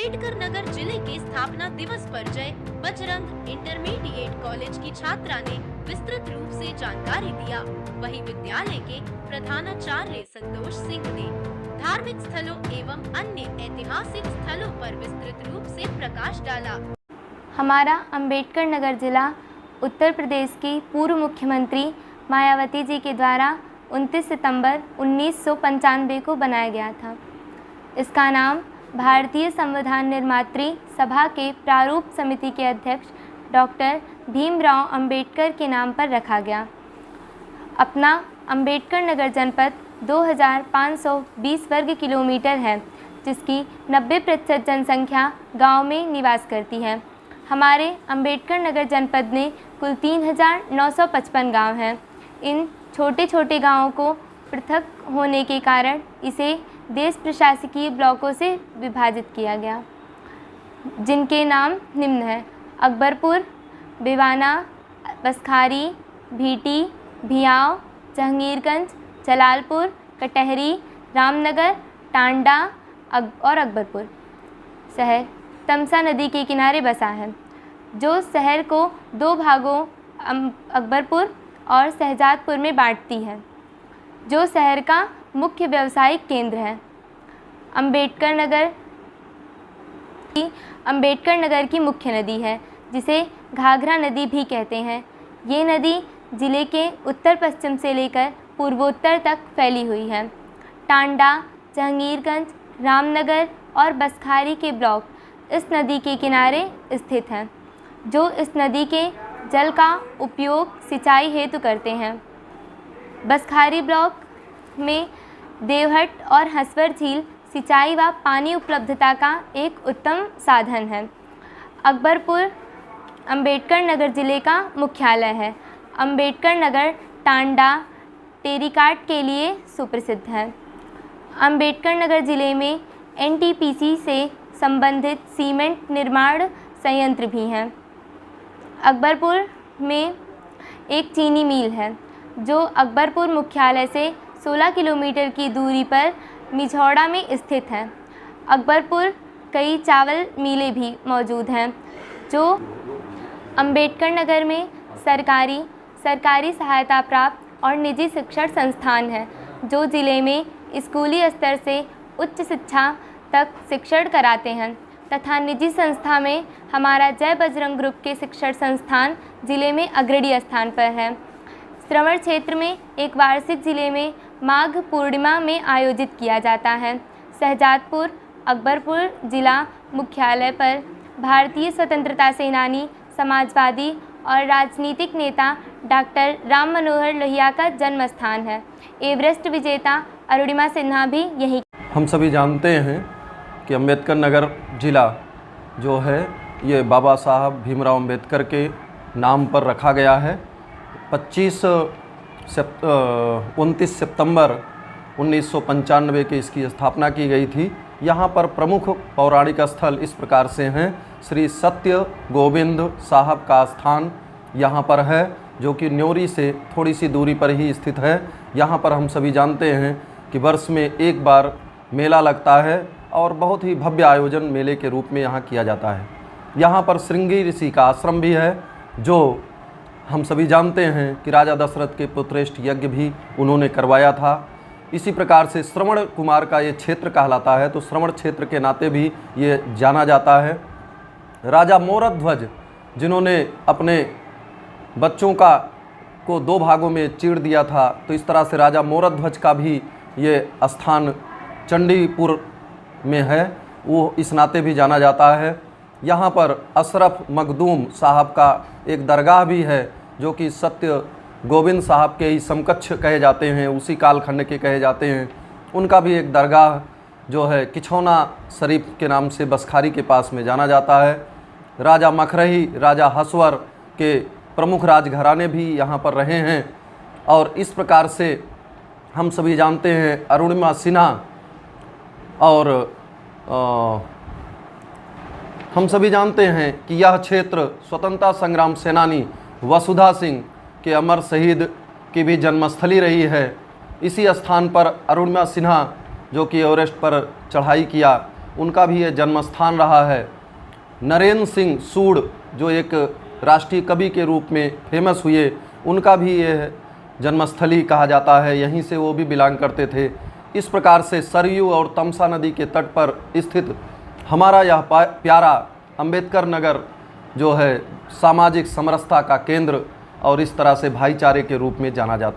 अम्बेडकर नगर जिले के स्थापना दिवस पर जय बजरंग इंटरमीडिएट कॉलेज की छात्रा ने विस्तृत रूप से जानकारी दिया। वहीं विद्यालय के प्रधानाचार्य संतोष सिंह ने धार्मिक स्थलों एवं अन्य ऐतिहासिक स्थलों पर विस्तृत रूप से प्रकाश डाला। हमारा अम्बेडकर नगर जिला उत्तर प्रदेश की पूर्व मुख्यमंत्री मायावती जी के द्वारा 29 सितंबर 1995 को बनाया गया था। इसका नाम भारतीय संविधान निर्मात्री सभा के प्रारूप समिति के अध्यक्ष डॉक्टर भीमराव अंबेडकर के नाम पर रखा गया। अपना अंबेडकर नगर जनपद 2520 वर्ग किलोमीटर है, जिसकी 90% जनसंख्या गांव में निवास करती है। हमारे अंबेडकर नगर जनपद में कुल 3955 गांव हैं। इन छोटे छोटे गांवों को पृथक होने के कारण इसे देश प्रशासकीय ब्लॉकों से विभाजित किया गया, जिनके नाम निम्न हैं: अकबरपुर, भिवाना, बसखारी, भीटी, भियाव, जहांगीरगंज, जलालपुर, कटहरी, रामनगर, टांडा और अकबरपुर। शहर तमसा नदी के किनारे बसा है, जो शहर को दो भागों अकबरपुर और शहजादपुर में बांटती है, जो शहर का मुख्य व्यावसायिक केंद्र है। अम्बेडकर नगर की मुख्य नदी है, जिसे घाघरा नदी भी कहते हैं। ये नदी जिले के उत्तर पश्चिम से लेकर पूर्वोत्तर तक फैली हुई है। टांडा, जहांगीरगंज, रामनगर और बसखारी के ब्लॉक इस नदी के किनारे स्थित हैं, जो इस नदी के जल का उपयोग सिंचाई हेतु करते हैं। बसखारी ब्लॉक में देवहट और हंसवर झील सिंचाई व पानी उपलब्धता का एक उत्तम साधन है। अकबरपुर अम्बेडकर नगर जिले का मुख्यालय है। अम्बेडकर नगर टांडा टेरीकाट के लिए सुप्रसिद्ध है। अम्बेडकर नगर जिले में एनटीपीसी से संबंधित सीमेंट निर्माण संयंत्र भी हैं। अकबरपुर में एक चीनी मिल है, जो अकबरपुर मुख्यालय से 16 किलोमीटर की दूरी पर मिझौड़ा में स्थित है। अकबरपुर कई चावल मिलें भी मौजूद हैं, जो अम्बेडकर नगर में सरकारी सहायता प्राप्त और निजी शिक्षण संस्थान हैं, जो ज़िले में स्कूली स्तर से उच्च शिक्षा तक शिक्षण कराते हैं, तथा निजी संस्था में हमारा जय बजरंग ग्रुप के शिक्षण संस्थान ज़िले में अग्रणी स्थान पर है। श्रवण क्षेत्र में एक वार्षिक ज़िले में माघ पूर्णिमा में आयोजित किया जाता है। शहजादपुर अकबरपुर जिला मुख्यालय पर भारतीय स्वतंत्रता सेनानी, समाजवादी और राजनीतिक नेता डॉक्टर राम मनोहर लोहिया का जन्म स्थान है। एवरेस्ट विजेता अरुणिमा सिन्हा भी यहीं। हम सभी जानते हैं कि अम्बेडकर नगर जिला जो है ये बाबा साहब भीमराव अम्बेडकर के नाम पर रखा गया है। 29 सितंबर 1995 की इसकी स्थापना की गई थी। यहाँ पर प्रमुख पौराणिक स्थल इस प्रकार से हैं। श्री सत्य गोविंद साहब का स्थान यहाँ पर है, जो कि न्योरी से थोड़ी सी दूरी पर ही स्थित है। यहाँ पर हम सभी जानते हैं कि वर्ष में एक बार मेला लगता है और बहुत ही भव्य आयोजन मेले के रूप में यहाँ किया जाता है। यहाँ पर श्रृंगी ऋषि का आश्रम भी है, जो हम सभी जानते हैं कि राजा दशरथ के पुत्रेष्ठ यज्ञ भी उन्होंने करवाया था। इसी प्रकार से श्रवण कुमार का ये क्षेत्र कहलाता है, तो श्रवण क्षेत्र के नाते भी ये जाना जाता है। राजा मोरध्वज, जिन्होंने अपने बच्चों को दो भागों में चीर दिया था, तो इस तरह से राजा मोरध्वज का भी ये स्थान चंडीपुर में है, वो इस नाते भी जाना जाता है। यहाँ पर अशरफ मखदूम साहब का एक दरगाह भी है, जो कि सत्य गोविंद साहब के ही समकक्ष कहे जाते हैं, उसी कालखंड के कहे जाते हैं। उनका भी एक दरगाह जो है किछौना शरीफ के नाम से बसखारी के पास में जाना जाता है। राजा मखरही, राजा हसवर के प्रमुख राजघराने भी यहाँ पर रहे हैं। और इस प्रकार से हम सभी जानते हैं अरुणिमा सिन्हा, और हम सभी जानते हैं कि यह क्षेत्र स्वतंत्रता संग्राम सेनानी वसुधा सिंह के अमर शहीद की भी जन्मस्थली रही है। इसी स्थान पर अरुणिमा सिन्हा, जो कि एवरेस्ट पर चढ़ाई किया, उनका भी ये जन्म स्थान रहा है। नरेंद्र सिंह सूड जो एक राष्ट्रीय कवि के रूप में फेमस हुए, उनका भी ये जन्मस्थली कहा जाता है, यहीं से वो भी बिलोंग करते थे। इस प्रकार से सरयू और तमसा नदी के तट पर स्थित हमारा यह प्यारा अंबेडकर नगर जो है सामाजिक समरसता का केंद्र और इस तरह से भाईचारे के रूप में जाना जाता है।